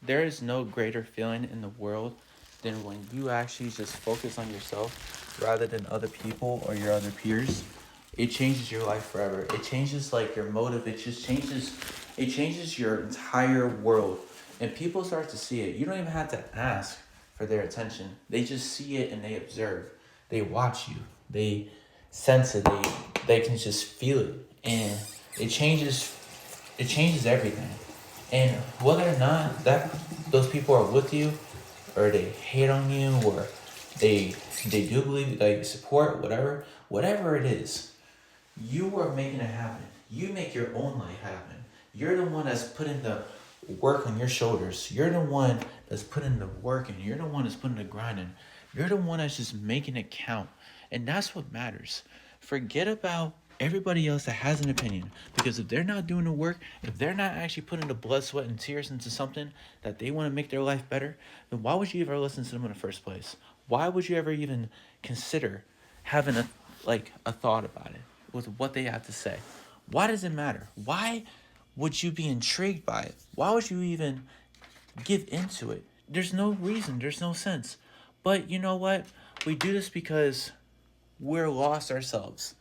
there is no greater feeling in the world than when you actually just focus on yourself rather than other people or your other peers. It changes your life forever. It changes like your motive. It changes your entire world. And people start to see it. You don't even have to ask for their attention. They just see it and they observe. They watch you. They sense it. They can just feel it. And it changes it changes everything. And whether or not that those people are with you, or they hate on you, or they they do believe that you support whatever it is, you are making it happen. You make your own life happen. You're the one that's putting the work on your shoulders. You're the one that's putting the work in. You're the one that's putting the grind in. You're the one that's just making it count. And that's what matters. Forget about everybody else that has an opinion. Because if they're not doing the work, if they're not actually putting the blood, sweat, and tears into something that they want to make their life better, then why would you ever listen to them in the first place? Why would you ever even consider having a thought about it with what they have to say? Why does it matter? Why would you be intrigued by it? Why would you even give into it? There's no reason, there's no sense. But you know what? We do this because we're lost ourselves.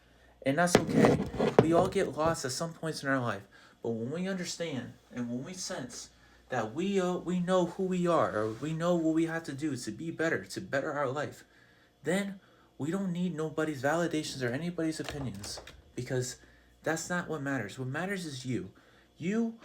And that's okay. We all get lost at some points in our life. But when we understand and when we sense that we know who we are, or we know what we have to do to be better, to better our life, then we don't need nobody's validations or anybody's opinions, because that's not what matters. What matters is you. You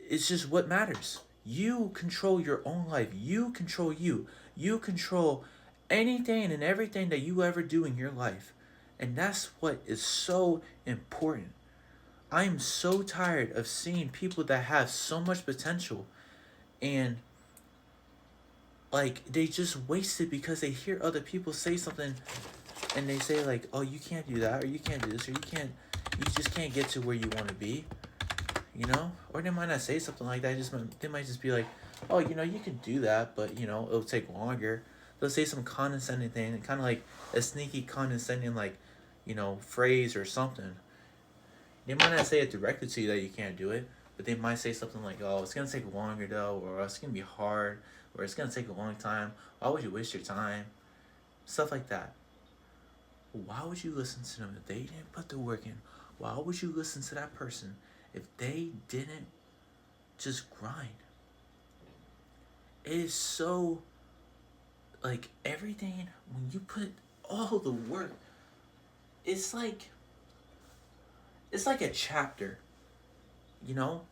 It's just what matters. You control your own life. You control you. You control anything and everything that you ever do in your life. And that's what is so important. I am so tired of seeing people that have so much potential and like they just waste it because they hear other people say something and they say like, "Oh, you can't do that, or you can't do this, or you just can't get to where you want to be." Or they might not say something like that. They might just be like, "Oh, you can do that, but it'll take longer." They'll say some condescending thing, kind of like a sneaky condescending phrase or something. They might not say it directly to you that you can't do it, but they might say something like, "Oh, it's gonna take longer though," or "It's gonna be hard," or "It's gonna take a long time." Why would you waste your time? Stuff like that. Why would you listen to them if they didn't put the work in? Why would you listen to that person if they didn't just grind? It is so like everything when you put all the work, it's like a chapter.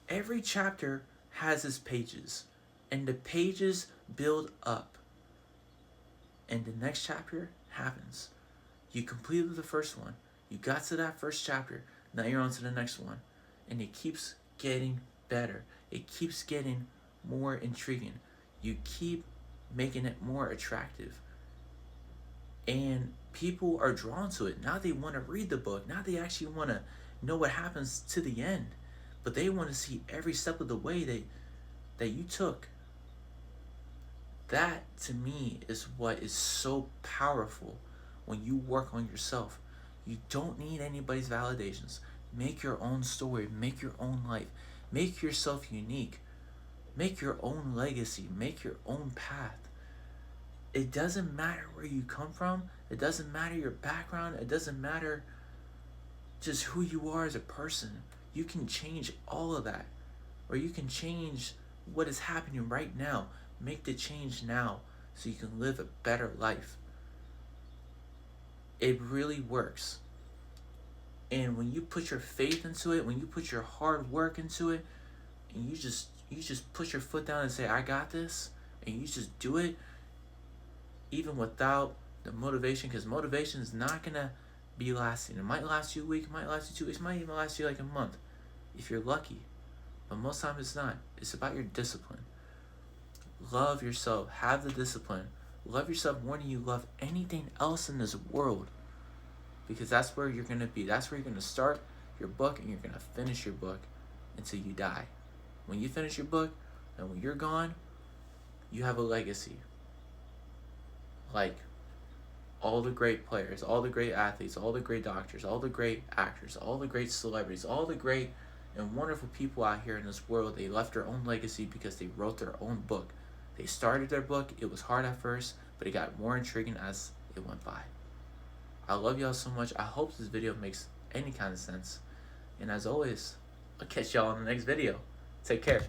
Every chapter has its pages, and the pages build up, and the next chapter happens. You completed the first one. You got to that first chapter. Now you're on to the next one. And it keeps getting better. It keeps getting more intriguing. You keep making it more attractive. And people are drawn to it. Now they want to read the book. Now they actually want to know what happens to the end. But they want to see every step of the way that you took. That to me is what is so powerful when you work on yourself. You don't need anybody's validations. Make your own story, make your own life, make yourself unique, make your own legacy, make your own path. It doesn't matter where you come from, it doesn't matter your background, it doesn't matter just who you are as a person. You can change all of that, or you can change what is happening right now. Make the change now so you can live a better life. It really works. And when you put your faith into it, when you put your hard work into it, and you just put your foot down and say, "I got this," and you just do it, even without the motivation, because motivation is not gonna be lasting. It might last you a week, it might last you 2 weeks, it might even last you like a month, if you're lucky. But most times it's not. It's about your discipline. Love yourself. Have the discipline. Love yourself more than you love anything else in this world. Because that's where you're going to be. That's where you're going to start your book and you're going to finish your book until you die. When you finish your book and when you're gone, you have a legacy. Like all the great players, all the great athletes, all the great doctors, all the great actors, all the great celebrities, all the great and wonderful people out here in this world. They left their own legacy because they wrote their own book. They started their book. It was hard at first, but it got more intriguing as it went by. I love y'all so much. I hope this video makes any kind of sense. And as always, I'll catch y'all in the next video. Take care.